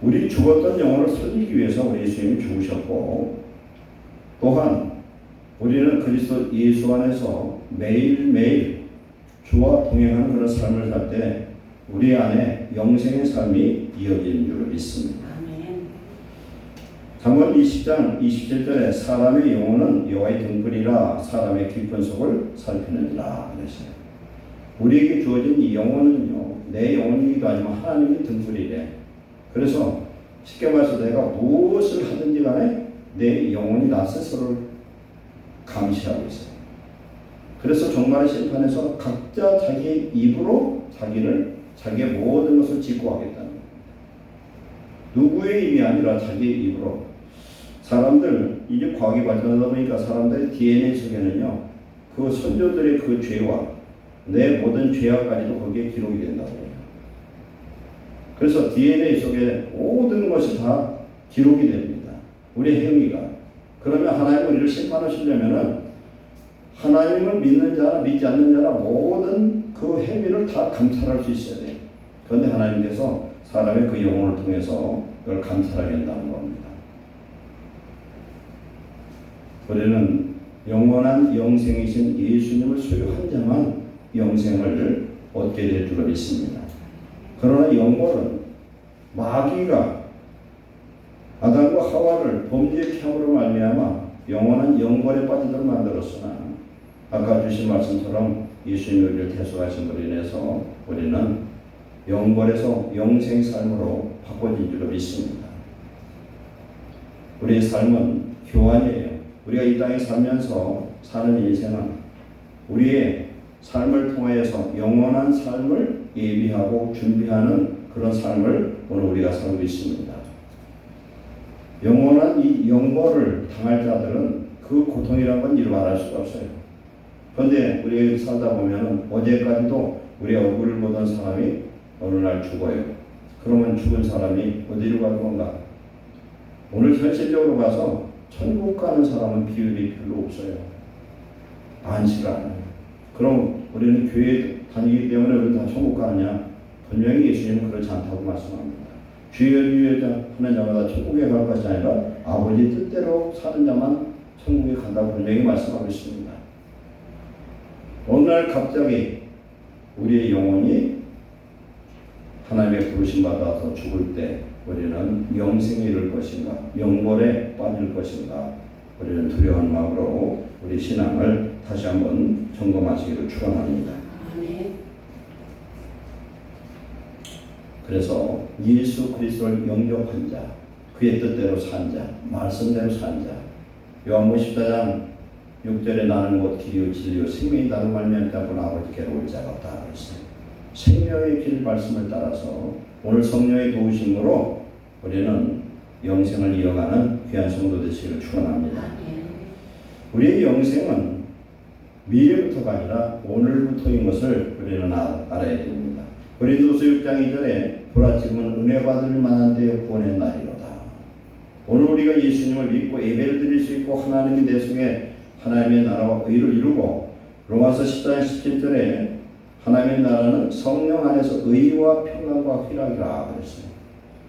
우리 죽었던 영혼을 살리기 위해서 우리 예수님이 죽으셨고, 또한 우리는 그리스도 예수 안에서 매일매일 주와 동행하는 그런 삶을 살 때 우리 안에 영생의 삶이 이어지는 줄 믿습니다. 잠언 20장 27절에 사람의 영혼은 여호와의 등불이라 사람의 깊은 속을 살피느니라 그랬어요. 우리에게 주어진 이 영혼은요, 내 영혼이기도 하지만 하나님의 등불이래. 그래서 쉽게 말해서 내가 무엇을 하든지 간에 내 영혼이 나 스스로를 감시하고 있어요. 그래서 종말의 심판에서 각자 자기 입으로 자기의 모든 것을 직고하겠다는 겁니다. 누구의 입이 아니라 자기의 입으로. 사람들, 이제 과학이 발전하다 보니까 사람들의 DNA 속에는요, 그 선조들의 그 죄와 내 모든 죄악까지도 거기에 기록이 된다고 해요. 그래서 DNA 속에 모든 것이 다 기록이 됩니다. 우리의 행위가. 그러면 하나님 우리를 심판하시려면은 하나님을 믿는 자나 믿지 않는 자나 모든 그 행위를 다 감찰할 수 있어야 돼요. 그런데 하나님께서 사람의 그 영혼을 통해서 그걸 감찰하게 한다는 겁니다. 우리는 영원한 영생이신 예수님을 소유한 자만 영생을 얻게 될 줄로 믿습니다. 그러나 영벌은 마귀가 아담과 하와를 범죄의 행으로 말미암아 영원한 영벌에 빠지도록 만들었으나 아까 주신 말씀처럼 예수님이 우리를 대속하신 것으로 인해서 우리는 영벌에서 영생 삶으로 바꿔진 줄로 믿습니다. 우리의 삶은 교환이에요. 우리가 이 땅에 살면서 사는 인생은 우리의 삶을 통하여서 영원한 삶을 예비하고 준비하는 그런 삶을 오늘 우리가 살고 있습니다. 영원한 이 영벌을 당할 자들은 그 고통이라는 건 이루 말할 수가 없어요. 그런데 우리가 살다 보면 어제까지도 우리 얼굴을 보던 사람이 어느 날 죽어요. 그러면 죽은 사람이 어디로 갈 건가? 오늘 현실적으로 봐서 천국 가는 사람은 비율이 별로 없어요. 많지가 않아요. 그럼 우리는 교회 다니기 때문에 우리 다 천국 가느냐? 분명히 예수님은 그렇지 않다고 말씀합니다. 주여 주여 하는 자마다 천국에 갈 것이 아니라 아버지 뜻대로 사는 자만 천국에 간다고 분명히 말씀하고 있습니다. 어느 날 갑자기 우리의 영혼이 하나님의 부르심 받아서 죽을 때 우리는 영생에 이를 것인가, 영벌에 빠질 것인가, 우리는 두려운 마음으로 우리 신앙을 다시 한번 점검하시기를 축원합니다. 그래서 예수 그리스도를 영접한 자, 그의 뜻대로 산 자, 말씀대로 산 자, 요한복음 14장 6절에 나는 곧 길이요 진리요 생명이 나로 말미암지 않고는 아버지께로 올 자가 없다 그랬어요. 생명의 길 말씀을 따라서 오늘 성령의 도우심으로 우리는 영생을 이어가는 귀한 성도 되시기를 축원합니다. 우리의 영생은 미래부터가 아니라 오늘부터인 것을 우리는 알아야 됩니다. 고린도서 6장 2절에 보라 지금은 은혜 받을 만한 데에 구원의 날이로다. 오늘 우리가 예수님을 믿고 예배를 드릴 수 있고 하나님이 내 속에 하나님의 나라와 의를 이루고 로마서 10장 17절에 하나님의 나라는 성령 안에서 의와 평안과 희락이라 그랬어요.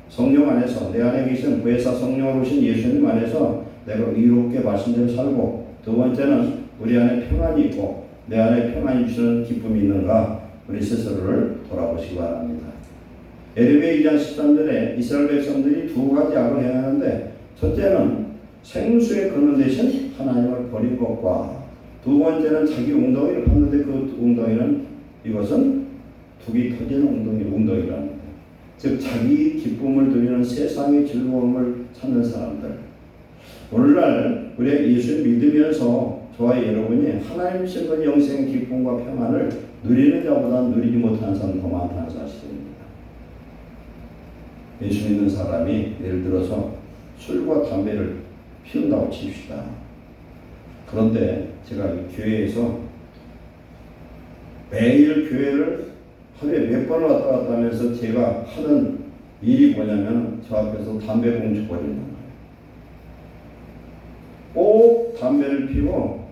성령 안에서 내 안에 계신 보혜사 성령으로 오신 예수님 안에서 내가 의롭게 말씀대로 살고, 두 번째는 우리 안에 평안이 있고 내 안에 평안이 주시는 기쁨이 있는가, 우리 스스로를 돌아보시기 바랍니다. 예레미야 2장 13절에 이스라엘 백성들이 두 가지 악을 행하는데, 첫째는 생수의 근원 대신 하나님을 버린 것과, 두 번째는 자기 웅덩이를 봤는데 그 웅덩이는 이것은 둑이 터지는 웅덩이라는 거예요. 즉 자기 기쁨을 누리는 세상의 즐거움을 찾는 사람들. 오늘날 우리 예수를 믿으면서 저와 여러분이 하나님 신분 영생의 기쁨과 평안을 누리는 자보다 누리지 못하는 사람이 더 많다는 사실입니다. 예수 믿는 사람이 예를 들어서 술과 담배를 피운다고 칩시다. 그런데 제가 교회에서 매일 교회를 하루에 몇 번을 왔다 갔다 하면서 제가 하는 일이 뭐냐면 저 앞에서 담배 봉투 버리는 거예요. 꼭 담배를 피고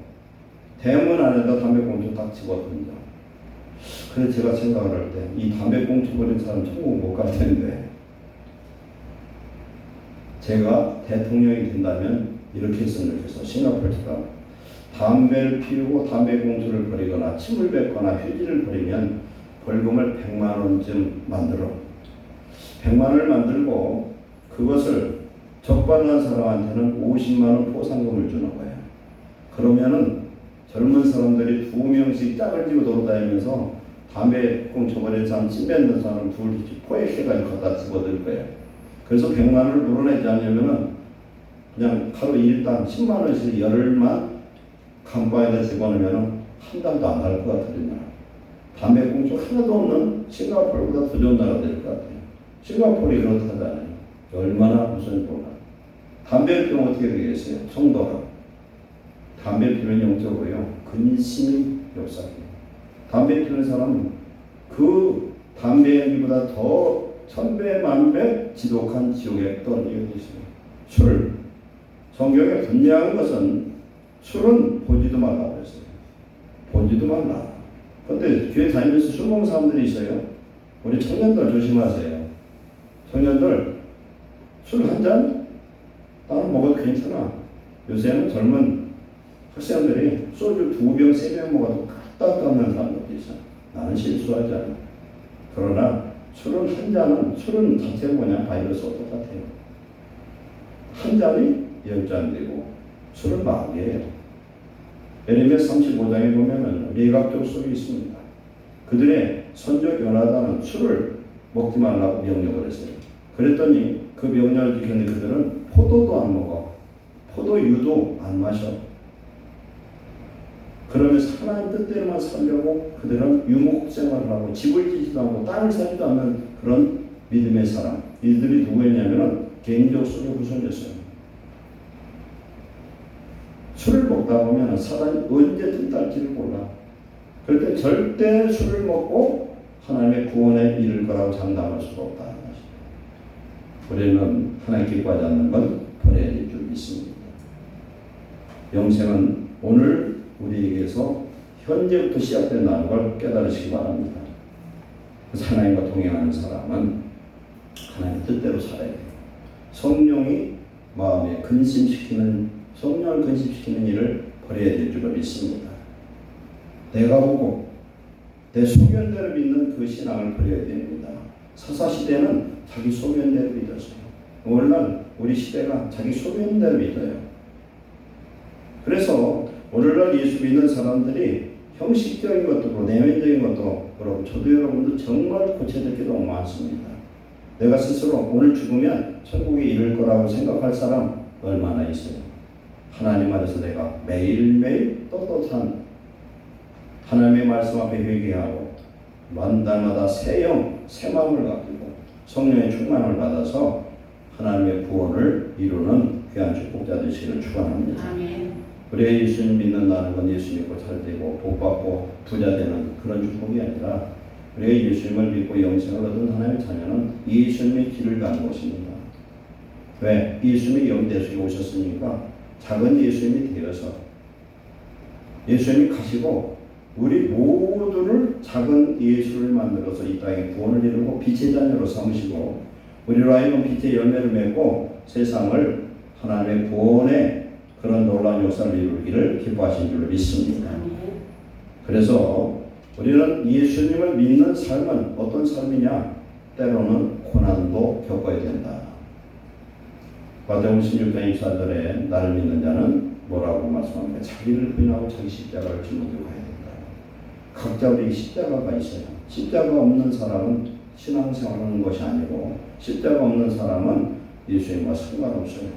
대문 안에다 담배 봉투 딱 집어던져. 그래서 제가 생각을 할 때 이 담배 봉투 버린 사람 천국 못 갈 텐데, 제가 대통령이 된다면 이렇게 했으면 좋겠어. 싱가포르처럼 담배를 피우고 담배 봉투를 버리거나 침을 뱉거나 휴지를 버리면 벌금을 100만 원쯤 만들어. 100만 원을 만들고 그것을 적발한 사람한테는 50만 원 포상금을 주는 거예요. 그러면은 젊은 사람들이 2명씩 짝을 지고 돌아다니면서 담배 봉투 버린 사람, 침 뱉는 사람 둘씩 포획해가지고 갖다 집어들 거예요. 그래서 100만 원을 물어내지 않으면은 그냥 하루 일당 10만 원씩 열흘만 간바에다 집어넣으면 한 달도 안 갈 것 같거든요. 담배 봉투 하나도 없는 싱가포르보다 더 좋은 나라 될 것 같아요. 싱가포르이 그렇다잖아요. 얼마나 무슨 뭐가. 담배를 피우면 어떻게 되겠어요? 성도가. 담배 피우는 영적으로요, 근심이 역사해요. 담배 피우는 사람은 그 담배 연기보다 더 1000배, 10,000배 지독한 지옥에 떨어지게 되어요. 술. 성경에 분명한 것은 술은 보지도 말라고 했어요. 보지도 말라. 그런데 교회 다니면서 술 먹는 사람들이 있어요. 우리 청년들 조심하세요. 청년들 술 한 잔? 나는 먹어도 괜찮아. 요새는 젊은 학생들이 소주 2병, 3병 먹어도 까딱까는 사람들도 있어. 나는 실수하지 않아. 그러나 술은 한 잔은, 술은 자체가 뭐냐, 바이러스와 똑같아요. 한 잔이 열잔되고 술은 마귀예요. 예레미야 35장에 보면 미각족 속이 있습니다. 그들의 선조 요나단은 술을 먹지 말라고 명령을 했어요. 그랬더니 그 명령을 지켰는데 그들은 포도도 안 먹어. 포도유도 안 마셔. 그러면서 하나님 뜻대로만 살려고 그들은 유목생활을 하고 집을 지지도 않고 땅을 사지도 않는 그런 믿음의 사람. 이들이 누구였냐면 개인적 속에 구성됐어요. 술을 먹다 보면 사단이 언제 틈탈지를 몰라. 그럴 때 절대 술을 먹고 하나님의 구원에 이를 거라고 장담할 수가 없다는 것입니다. 우리는 하나님 기뻐하지 않는 건 버려야 될 줄 믿습니다. 영생은 오늘 우리에게서 현재부터 시작된다는 걸 깨달으시기 바랍니다. 그래서 하나님과 동행하는 사람은 하나님 뜻대로 살아야 돼요. 성령이 마음에 성령을 근심시키는 일을 버려야 될 줄로 믿습니다. 내가 보고 내 소견대로 믿는 그 신앙을 버려야 됩니다. 사사시대는 자기 소견대로 믿었어요. 오늘날 우리 시대가 자기 소견대로 믿어요. 그래서 오늘날 예수 믿는 사람들이 형식적인 것도 그렇고 내면적인 것도 그렇고 저도 여러분도 정말 고쳐야 될 게 너무 많습니다. 내가 스스로 오늘 죽으면 천국에 이를 거라고 생각할 사람 얼마나 있어요. 하나님 안에서 내가 매일매일 떳떳한 하나님의 말씀 앞에 회개하고 만달마다 새 영, 새 마음을 가지고 성령의 충만을 받아서 하나님의 구원을 이루는 귀한 축복자 되시기를 축원합니다. 아멘. 우리가 예수님 믿는다는 건 예수 믿고 잘 되고 복 받고 부자 되는 그런 축복이 아니라 우리가 예수님을 믿고 영생을 얻은 하나님의 자녀는 예수님의 길을 가는 것입니다. 왜? 예수님이 영대 속에 오셨으니까 작은 예수님이 되어서 예수님이 가시고 우리 모두를 작은 예수를 만들어서 이 땅에 구원을 이루고 빛의 자녀로 삼으시고 우리로 하여금 빛의 열매를 맺고 세상을 하나님의 구원의 그런 놀라운 역사를 이루기를 기뻐하신 줄로 믿습니다. 그래서 우리는 예수님을 믿는 삶은 어떤 삶이냐? 때로는 고난도 겪어야 된다. 마태복음 16장 24절에 나를 믿는 자는 뭐라고 말씀합니까? 자기를 부인하고 자기 십자가를 짊어지고 가야 된다. 각자 우리 십자가가 있어요. 십자가 없는 사람은 신앙생활하는 것이 아니고 십자가 없는 사람은 예수님과 상관없어요.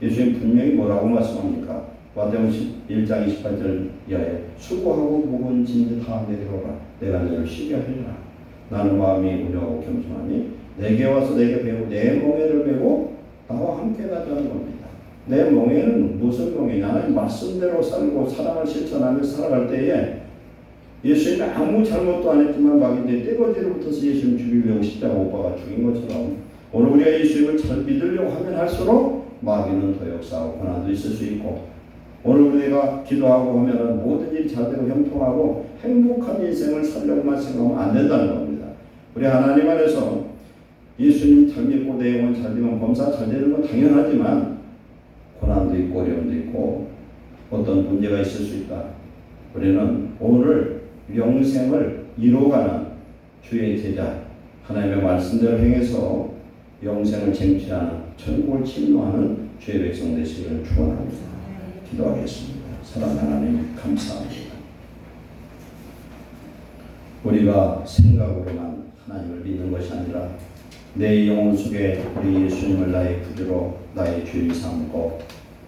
예수님 분명히 뭐라고 말씀합니까? 마태복음 1장 28절 이하에 수고하고 무거운 짐을 다 내려오라. 내가 너를 쉬게 하리라. 나는 마음이 온유하고 겸손하니 내게 와서 내게 배우고 내 멍에를 메고 나와 함께 가자는 겁니다. 내 멍에는 무슨 멍에냐? 하나님 말씀대로 살고 사랑을 실천하며 살아갈 때에 예수님이 아무 잘못도 안 했지만 마귀들이 떼거지로 붙어서 예수님 죽이려고 십자가 못 박아 죽인 것처럼 오늘 우리가 예수님을 잘 믿으려고 하면 할수록 마귀는 더 역사하고 고난도 있을 수 있고 오늘 우리가 기도하고 하면 모든 일이 잘 되고 형통하고 행복한 인생을 살려고만 생각하면 안 된다는 겁니다. 우리 하나님 안에서 예수님 잘 믿고 내 영혼 잘 되면 범사 잘 되는 건 당연하지만 고난도 있고 어려움도 있고 어떤 문제가 있을 수 있다. 우리는 오늘 영생을 이루어가는 주의 제자 하나님의 말씀대로 행해서 영생을 쟁취하는 천국을 침노하는 주의 백성 되시기를 축원합니다. 기도하겠습니다. 사랑하는 하나님 감사합니다. 우리가 생각으로만 하나님을 믿는 것이 아니라 내 영혼 속에 우리 예수님을 나의 구주로 나의 주인 삼고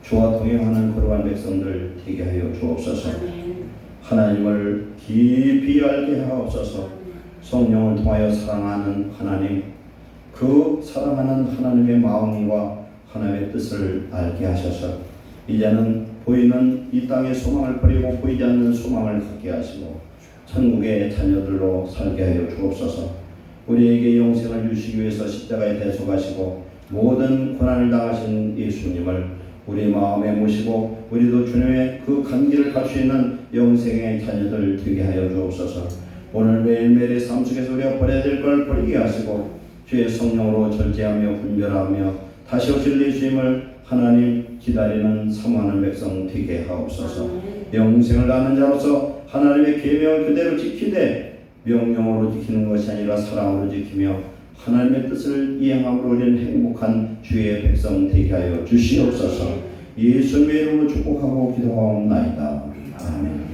주와 동행하는 거룩한 백성들 되게 하여 주옵소서. 하나님을 깊이 알게 하옵소서. 성령을 통하여 사랑하는 하나님, 그 사랑하는 하나님의 마음과 하나님의 뜻을 알게 하셔서 이제는 보이는 이 땅의 소망을 버리고 보이지 않는 소망을 갖게 하시고 천국의 자녀들로 살게 하여 주옵소서. 우리에게 영생을 주시기 위해서 십자가에 대속하시고 모든 고난을 당하신 예수님을 우리 마음에 모시고 우리도 주님의 그 간길을 갈 수 있는 영생의 자녀들 되게 하여 주옵소서. 오늘 매일매일의 삶 속에서 우리가 버려야 될 걸 버리게 하시고 주의 성령으로 절제하며 분별하며 다시 오실 예수님을 하나님 기다리는 사모하는 백성 되게 하옵소서. 영생을 아는 자로서 하나님의 계명을 그대로 지키되 명령으로 지키는 것이 아니라 사랑으로 지키며 하나님의 뜻을 이행함으로 우리는 행복한 주의 백성 되게 하여 주시옵소서. 예수님의 이름으로 축복하고 기도하옵나이다. 아멘.